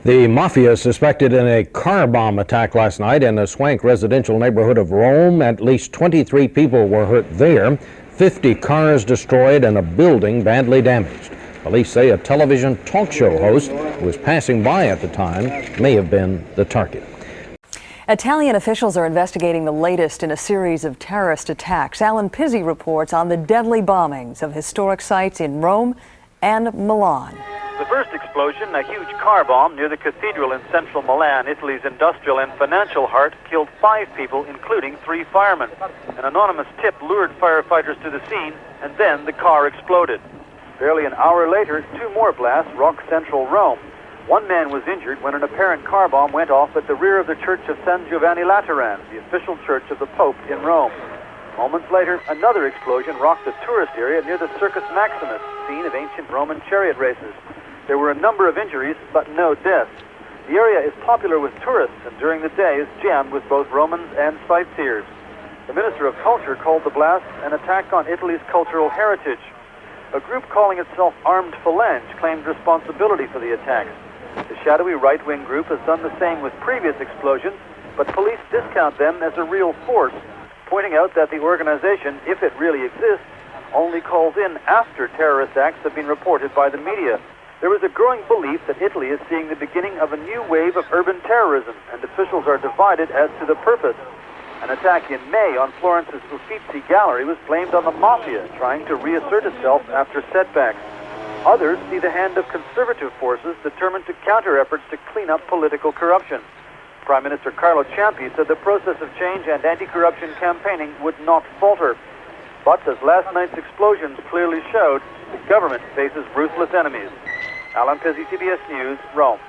The Mafia is suspected in a car bomb attack last night in a swank residential neighborhood of Rome. At least 23 people were hurt there, 50 cars destroyed, and a building badly damaged. Police say a television talk show host who was passing by at the time may have been the target. Italian officials are investigating the latest in a series of terrorist attacks. Alan Pizzi reports on the deadly bombings of historic sites in Rome and Milan. The first explosion, a huge car bomb near the cathedral in central Milan, Italy's industrial and financial heart, killed 5 people, including 3 firemen. An anonymous tip lured firefighters to the scene, and then the car exploded. Barely an hour later, 2 more blasts rocked central Rome. 1 man was injured when an apparent car bomb went off at the rear of the church of San Giovanni Lateran, the official church of the Pope in Rome. Moments later, another explosion rocked the tourist area near the Circus Maximus, scene of ancient Roman chariot races. There were a number of injuries, but no deaths. The area is popular with tourists, and during the day is jammed with both Romans and sightseers. The Minister of Culture called the blast an attack on Italy's cultural heritage. A group calling itself Armed Phalange claimed responsibility for the attacks. The shadowy right-wing group has done the same with previous explosions, but police discount them as a real force, pointing out that the organization, if it really exists, only calls in after terrorist acts have been reported by the media. There is a growing belief that Italy is seeing the beginning of a new wave of urban terrorism, and officials are divided as to the purpose. An attack in May on Florence's Uffizi gallery was blamed on the Mafia, trying to reassert itself after setbacks. Others see the hand of conservative forces determined to counter efforts to clean up political corruption. Prime Minister Carlo Ciampi said the process of change and anti-corruption campaigning would not falter. But as last night's explosions clearly showed, the government faces ruthless enemies. Alan Pizzi, CBS News, Rome.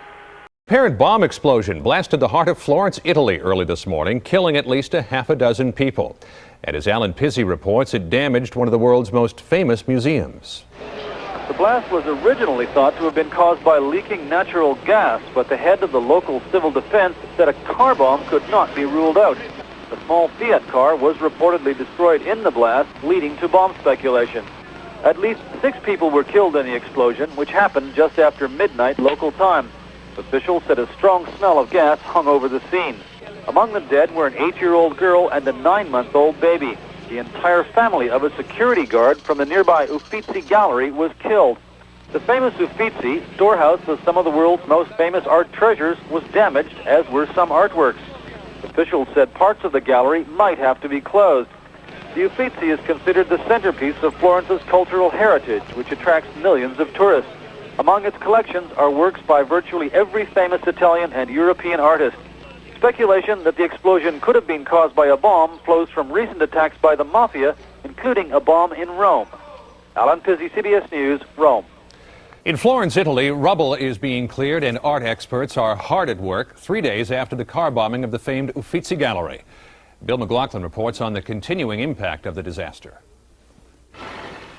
Apparent bomb explosion blasted the heart of Florence, Italy early this morning, killing at least a half a dozen people. And as Alan Pizzi reports, it damaged one of the world's most famous museums. The blast was originally thought to have been caused by leaking natural gas, but the head of the local civil defense said a car bomb could not be ruled out. A small Fiat car was reportedly destroyed in the blast, leading to bomb speculation. At least 6 people were killed in the explosion, which happened just after midnight local time. Officials said a strong smell of gas hung over the scene. Among the dead were an 8-year-old girl and a 9-month-old baby. The entire family of a security guard from the nearby Uffizi gallery was killed. The famous Uffizi, storehouse of some of the world's most famous art treasures, was damaged, as were some artworks. Officials said parts of the gallery might have to be closed. The Uffizi is considered the centerpiece of Florence's cultural heritage, which attracts millions of tourists. Among its collections are works by virtually every famous Italian and European artist. Speculation that the explosion could have been caused by a bomb flows from recent attacks by the Mafia, including a bomb in Rome. Alan Pizzi, CBS News, Rome. In Florence, Italy, rubble is being cleared and art experts are hard at work 3 days after the car bombing of the famed Uffizi gallery. Bill McLaughlin reports on the continuing impact of the disaster.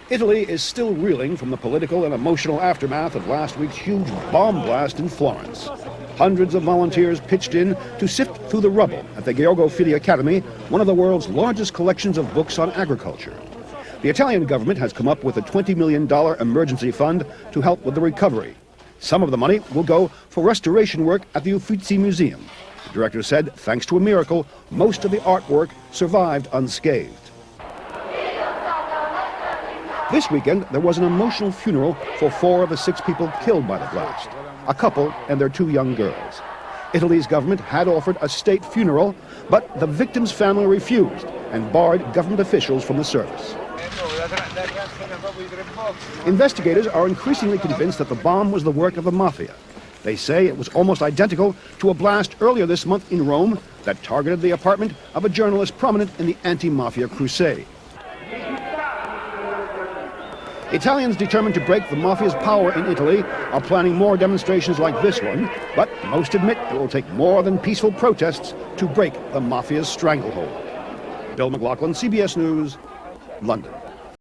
Italy is still reeling from the political and emotional aftermath of last week's huge bomb blast in Florence. Hundreds of volunteers pitched in to sift through the rubble at the Georgofili Academy, one of the world's largest collections of books on agriculture. The Italian government has come up with a $20 million emergency fund to help with the recovery. Some of the money will go for restoration work at the Uffizi Museum. The director said, thanks to a miracle, most of the artwork survived unscathed. This weekend, there was an emotional funeral for 4 of the 6 people killed by the blast, a couple and their 2 young girls. Italy's government had offered a state funeral, but the victim's family refused and barred government officials from the service. Investigators are increasingly convinced that the bomb was the work of the Mafia. They say it was almost identical to a blast earlier this month in Rome that targeted the apartment of a journalist prominent in the anti-Mafia crusade. Italians determined to break the Mafia's power in Italy are planning more demonstrations like this one, but most admit it will take more than peaceful protests to break the Mafia's stranglehold. Bill McLaughlin, CBS News, London.